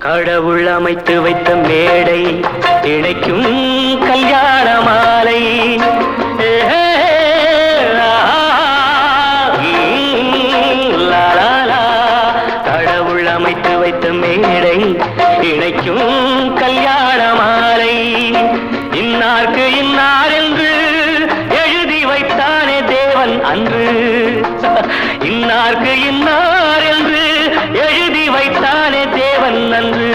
கடவுள் அமைத்து வைத்த மேடை இணைக்கும் கல்யாண மாலை. கடவுள் அமைத்து வைத்த மேடை இணைக்கும் கல்யாண மாலை. இன்னார்க்கு இன்னார் என்று எழுதி வைத்தானே தேவன் அன்று. இன்னார்க்கு இன்னார் என்று எழுதி வைத்தானே தேவன் அன்று.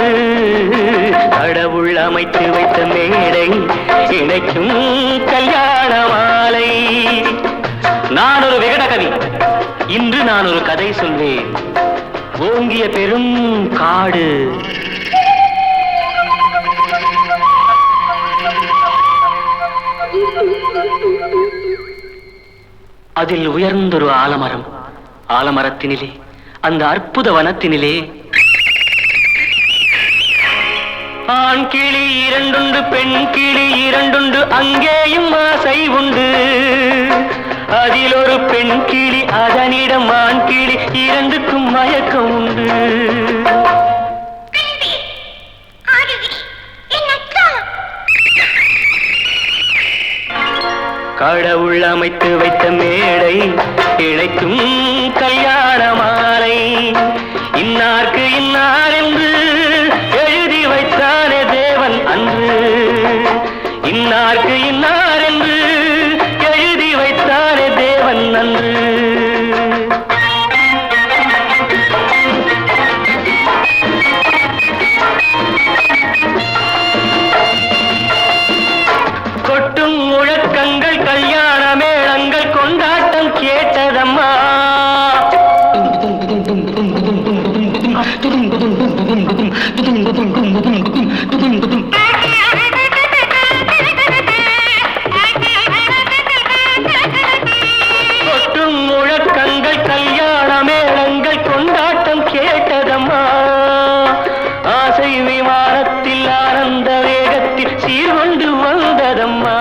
கடவுள் அமைத்து வைத்த மேடை இணைக்கும் கல்யாண மாலை. நான் ஒரு விகடகவி, இன்று நான் ஒரு கதை சொல்வேன். ஓங்கிய பெரும் காடு, அதில் உயர்ந்தொரு ஆலமரம். ஆலமரத்தினிலே, அந்த அற்புத வனத்தினிலே ஆண் கிளி இரண்டுண்டு, பெண் கிளி இரண்டுண்டு, அங்கேயும் ஆசை உண்டு. அதில் ஒரு பெண் கிளி, அதனிடம் ஆண் கிளி, இரண்டுக்கும் மயக்கம் உண்டு. கடவுள் அமைத்து வைத்த மேடை இணைக்கும் கல்யாண மாலை. இன்னார்க்கு இன்னார் என்று எழுதி வைத்தானே தேவன் அன்று. இன்னார்க்கு இன்னார் என்று எழுதி வைத்தானே தேவன் அன்று. கொட்டும் முழக்கங்கள், கல்யாண மேளங்கள், கொண்டாட்டம் கேட்டதம்மா. கொட்டும் முழக்கங்கள், கல்யாண மேளங்கள், கொண்டாட்டம் கேட்டதம்மா. ஆசை விமானத்தில் ஆனந்த வேகத்தில் சீர்கொண்டு வந்ததம்மா.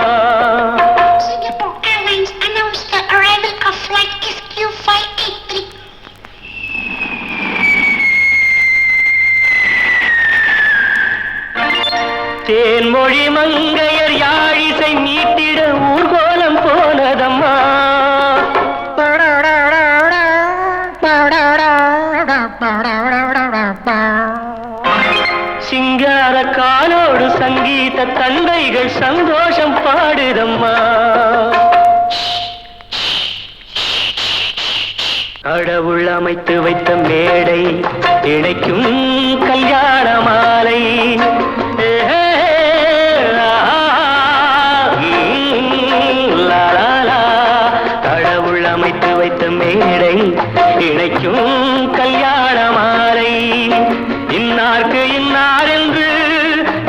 தேன்மொழி மங்கையர் யாழிசை மீட்டிட ஊர்கோலம் போனதம்மா. சிங்கார காலோடு சங்கீத தந்தைகள் சந்தோஷம் பாடுதம்மா. கடவுள் அமைத்து வைத்த மேடை இணைக்கும் கல்யாண மாலை. கடவுள் அமைத்து வைத்த மேடை இணைக்கும் கல்யாண மாலை. இன்னார்க்கு இன்னார் என்று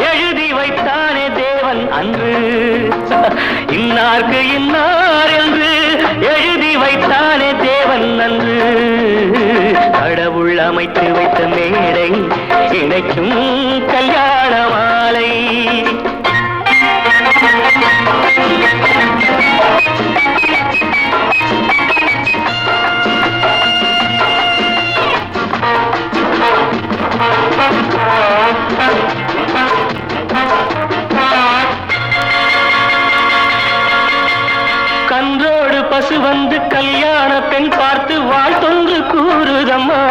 எழுதி வைத்தானே தேவன் அன்று. இன்னார்க்கு இன்னார் என்று எழுதி வைத்தானே தேவன் அன்று. கடவுள் அமைத்து வைத்த மேடை இணைக்கும் கல்யாண மாலை. கன்றோடு பசு வந்து கல்யாண பெண் பார்த்து வாழ்த்தொன்று கூறுதம்மா.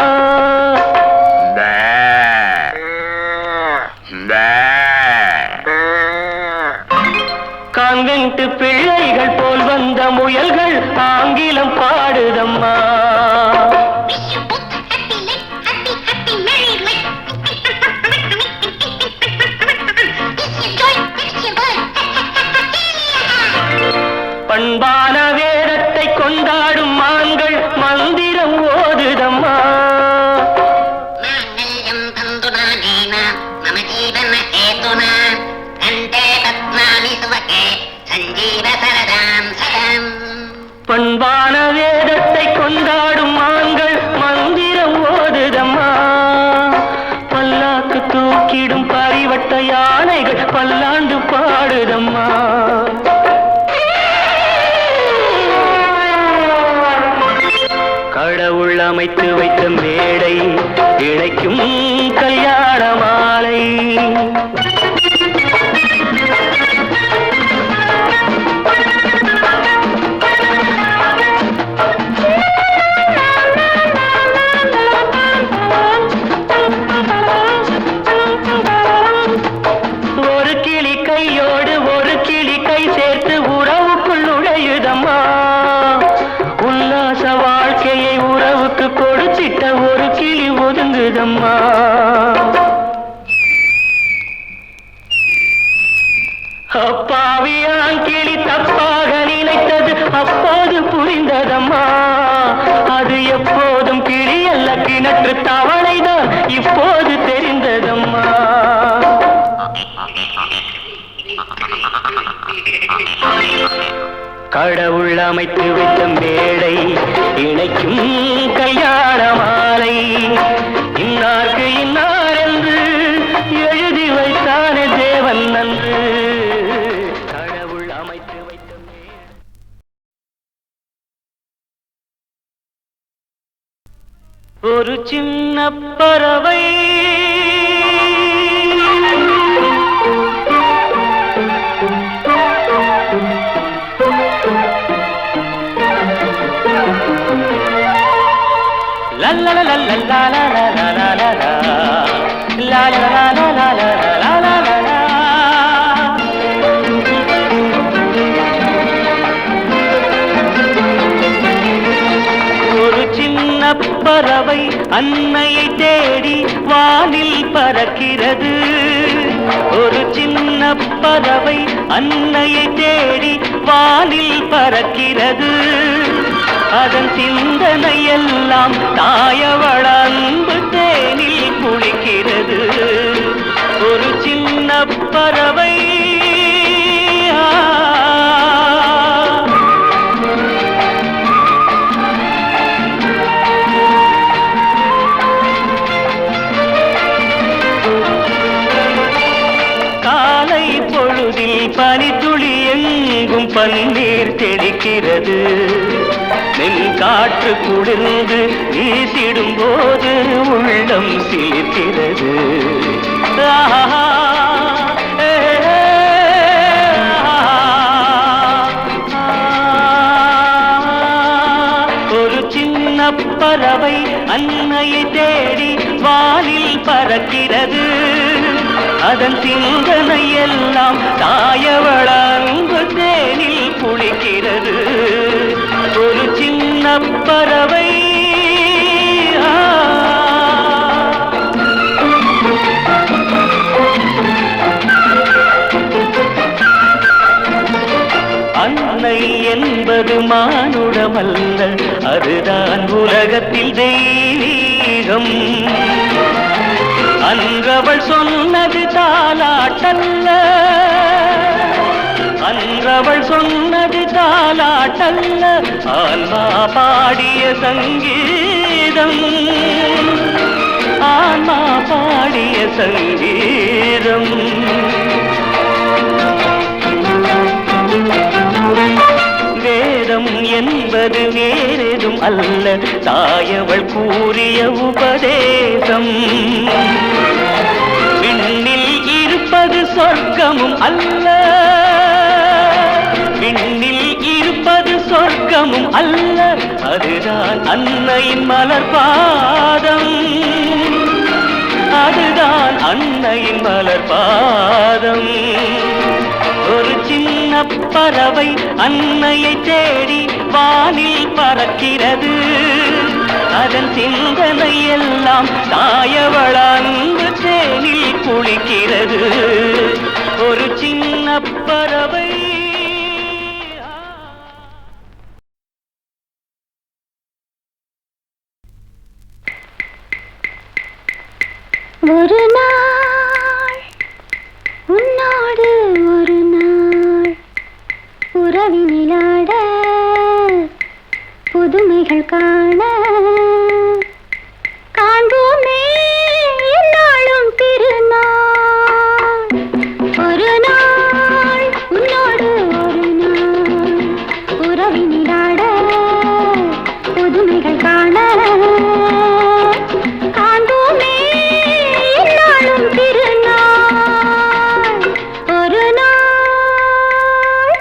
கான்வென்ட் பிள்ளைகள் போல் வந்த முயல்கள் ஆங்கிலம் பாடுதம்மா. பண்பான வேதத்தை கொண்டாடும் மான்கள் மந்திரம் ஓதுதம்மா. பண்பான வேதத்தை கொண்டாடும் மான்கள் மந்திரம் ஓதுதம்மா. பல்லாக்கு தூக்கிடும் பரிவட்ட யானைகள் பல்லாண்டு பாடுதம்மா. கடவுள் அமைத்து வைத்த மேடை இணைக்கும் கல்யாணமா. புரிந்ததம்மா. அப்பாவியான் கிளி தப்பாக நினைத்தது அப்போது புரிந்ததம்மா. அது எப்போதும் கிளி அல்ல, கிணற்று தவளைதான் இப்போது தெரிந்ததம்மா. கடவுள் அமைத்து வைத்த மேடை இணைக்கும் கல்யாண மாலை, இன்னார்க்கு இன்னார் என்று எழுதி வைத்தானே தேவன் நன்று. கடவுள் அமைத்து வைத்த மேடை. ஒரு சின்ன பறவை la la la la la la la la la la la la la la la la la. ஒரு சின்ன பறவை அன்னையை தேடி வானில் பறக்கிறது. ஒரு சின்ன பறவை அன்னையை தேடி வானில் பறக்கிறது. அதன் சிந்தனை எல்லாம் தாயவள அன்பு தேனில் குளிக்கிறது. ஒரு சின்ன பறவை காலை பொழுதில் பனித்துளி எங்கும் பன்னீர் தெளிக்கிறது. காற்று குளிர்ந்து வீசிடும் போது உள்ளம் சிலிர்க்கிறது. ஒரு சின்ன பறவை அன்னையை தேடி வானில் பறக்கிறது. அதன் சிந்தனை எல்லாம் தாயவள அன்பு தேனில் குளிக்கிறது. ஒரு சின்ன பறவை அன்னை என்பது மானுடமல்ல, அதுதான் உலகத்தில் தெய்வீகம். அன்றவள் சொன்னது தாலாட்டல்ல, அன்றவள் சொன்னது தாலாட்டல்ல, ஆன்மா பாடிய சங்கீதம். ஆன்மா பாடிய சங்கீதம். வேதம் என்பது வேறெதும் அல்ல, தாயவள் கூறிய உபதேசம். விண்ணில் இருப்பது சொர்க்கமும் அல்ல, விண்ணில் இருப்பது சொர்க்கமும் அல்ல, அதுதான் அன்னையின் மலர் பாதம். அதுதான் அன்னையின் மலர் பாதம். ஒரு சின்ன பறவை அன்னையை தேடி வானில் பறக்கிறது. அதன் சிந்தனை எல்லாம் தாயவள அன்பு தேனில் குளிக்கிறது. ஒரு சின்ன பறவை ஒரு நாள் உன்னோடு ஒரு நாள் உறவினிலாட புதுமைகள் காண காண்போமே என்னாலும் திருநாள். ஒரு நாள் உன்னோடு ஒரு நாள் உறவினிலாட புதுமைகள் காண காண்போமே என்னாலும் திருநாள். ஒரு நாள்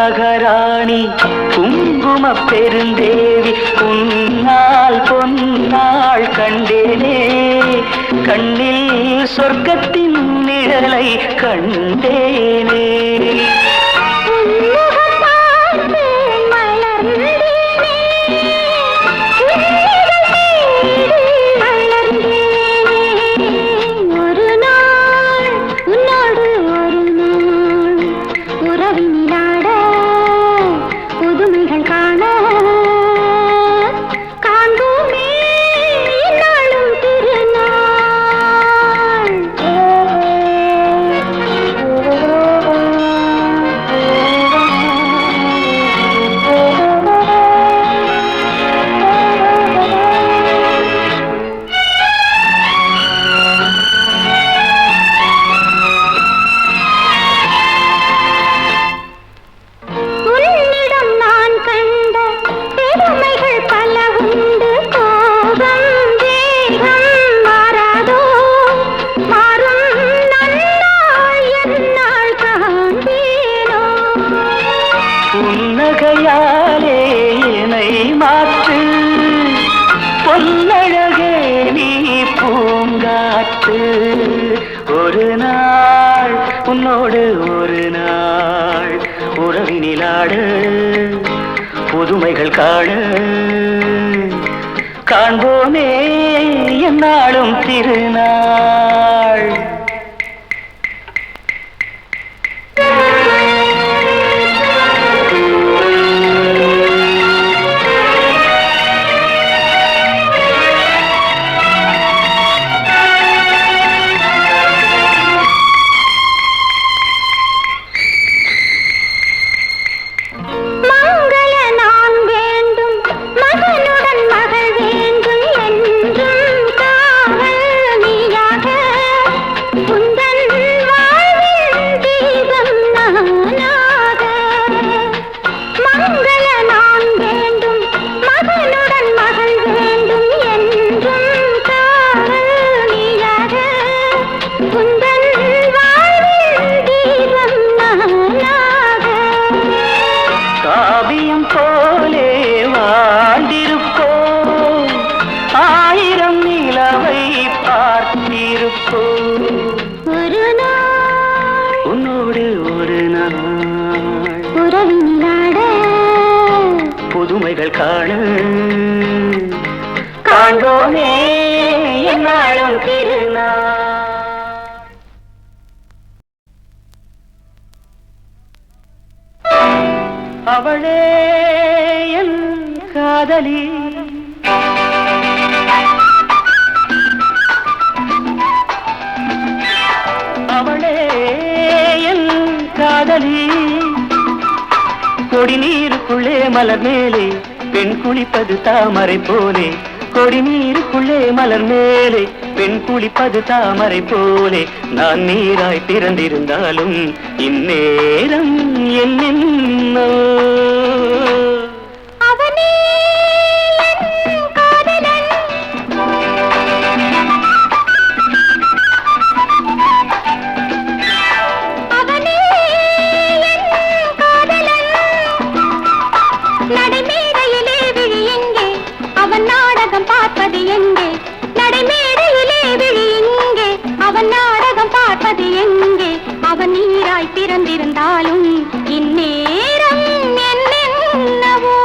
மகாராணி குங்கும பெருந்தேவி உன்னால் பொன்னாள் கண்டேனே கண்ணில் சொர்க்கத்தின் நிழலை கண்டேனே புன்னகையாலே என்னை மாற்று பொன்னழகே நீ பூங்காற்று ஒரு நாள் உன்னோடு ஒரு நாள் உறவினிலாடு புதுமைகள் காண காண்போமே என்னாலும் திருநாள் உன்னோடு ஒரு நாள் உறவினிலாட புதுமைகள் காண காண்போமே என்னாலும் திருநாள் அவளே என் காதலி அவளே என் காதலி கொடி நீருக்குள்ளே மலர் மேலே பெண் குளிப்பது தாமரை போலே கொடி நீருக்குள்ளே மலர் மேலே பெண் குளிப்பது தாமரை போலே நான் நீராய் பிறந்திருந்தாலும் இந்நேரம் என்னென்னோ நடைமேடையிலே விழி எங்கே அவன் நாடகம் பார்ப்பது எங்கே நடைமேடையிலே விழி எங்கே அவன் நாடகம் பார்ப்பது எங்கே அவன் நீராய் பிறந்திருந்தாலும் இந்நேரம் என்னென்னவோ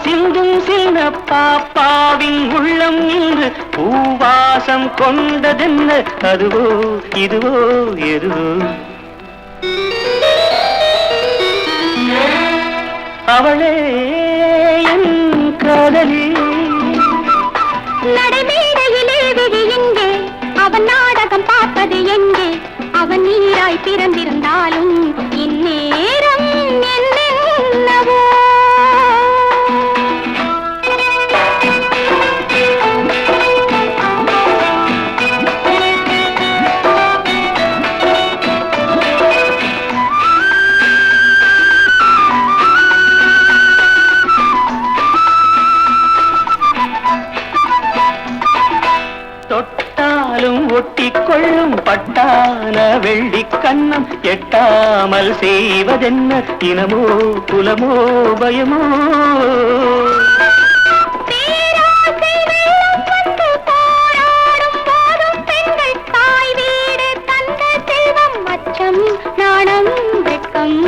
சிந்தும் சின்ன பாப்பாவின் உள்ளம் இன்று பூவாசம் கொண்டதென்ன அதுவோ இதுவோ எதுவோ அவளே என் காதலி நீராய் பிறந்திருந்தாலும் இந்நேரம் என்னென்னவோ. தொட்டாலும் ஒட்டிக்கொள்ளும் பட்டான வெள்ளி கண்ணம் எட்டாமல் செய்வதென்ன இனமோ குலமோ பயமோ. நாணம் வெட்கம்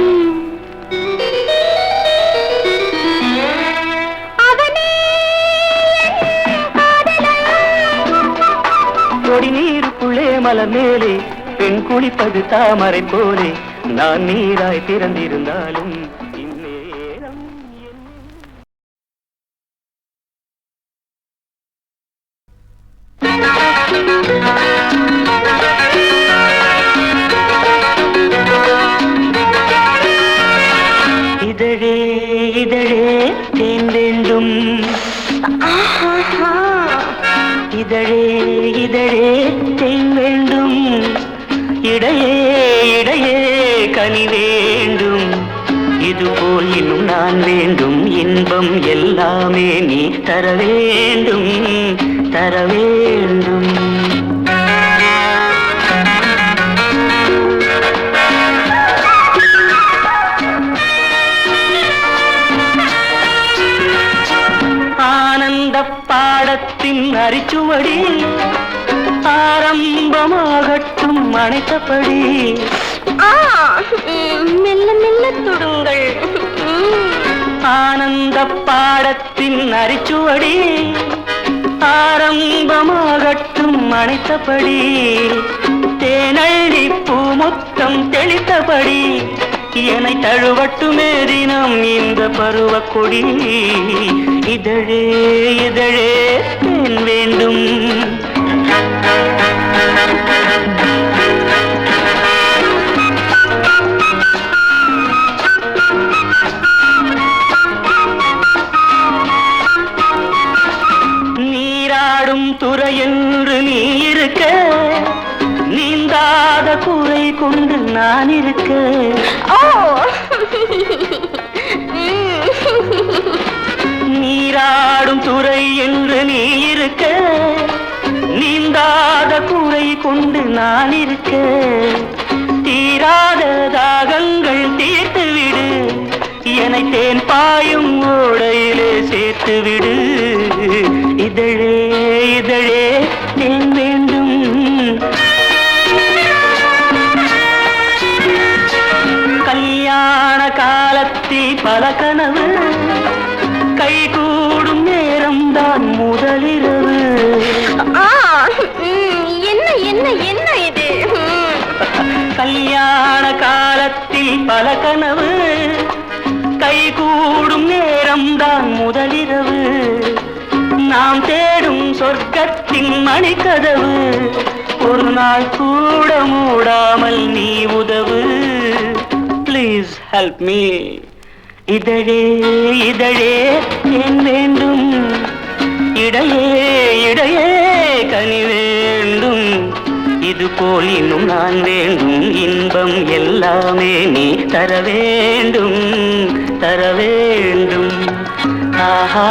கொடி நீருக்குள்ளே மலர் மேலே பெண் குளிப்பது தாமரை போலே நான் நீராய் பிறந்திருந்தாலும் இந்நேரம் இதழே இதழே தேன் வேண்டும். இதழே இதழே தேன் வேண்டும். இடையே இடையே கனி வேண்டும். இதுபோல் இன்னும் நான் வேண்டும். இன்பம் எல்லாமே நீ தர வேண்டும் தர வேண்டும். ஆனந்த பாடத்தின் அரிச்சுவடி ஆரம்பமாகட்டும் அணைத்தபடி. மெல்ல மெல்ல தொடுங்கள். ஆனந்த பாடத்தின் அரிச்சுவடி ஆரம்பமாகட்டும் அணைத்தபடி. தேனள்ளி பூமுத்தம் தெளித்தபடி என்னை தழுவட்டுமே தினம் இந்த பருவக் கொடி. இதழே இதழே தேன் வேண்டும். நீராடும் துறை என்று நீ இருக்க நீந்தாத குறை கொண்டு நான் இருக்க. நீராடும் துறை என்று நீ இருக்க நீந்தாத குறை கொண்டு நான் இருக்க. தீராத தாகங்கள் தீர்த்து விடு என்னை தேன் பாயும் ஓடையிலே சேர்த்து விடு. இதழே இதழே தேன் வேண்டும். கல்யாண காலத்தில் பல கனவு கைகூடும் நேரம்தான் முதலிரவு. என்ன என்ன என்ன இது? கல்யாண காலத்தில் பல கனவு கைகூடும் நேரம்தான் முதலிரவு. நாம் தேடும் சொர்க்கத்தின் மணிக்கதவு ஒரு நாள் கூட மூடாமல் நீ உதவு. Please help me. இதழே இதழே தேன் வேண்டும். இடையே இடையே கனி வேண்டும். இதுபோல் இன்னும் நான் வேண்டும். இன்பம் எல்லாமே நீ தர வேண்டும் தர வேண்டும். ஆஹா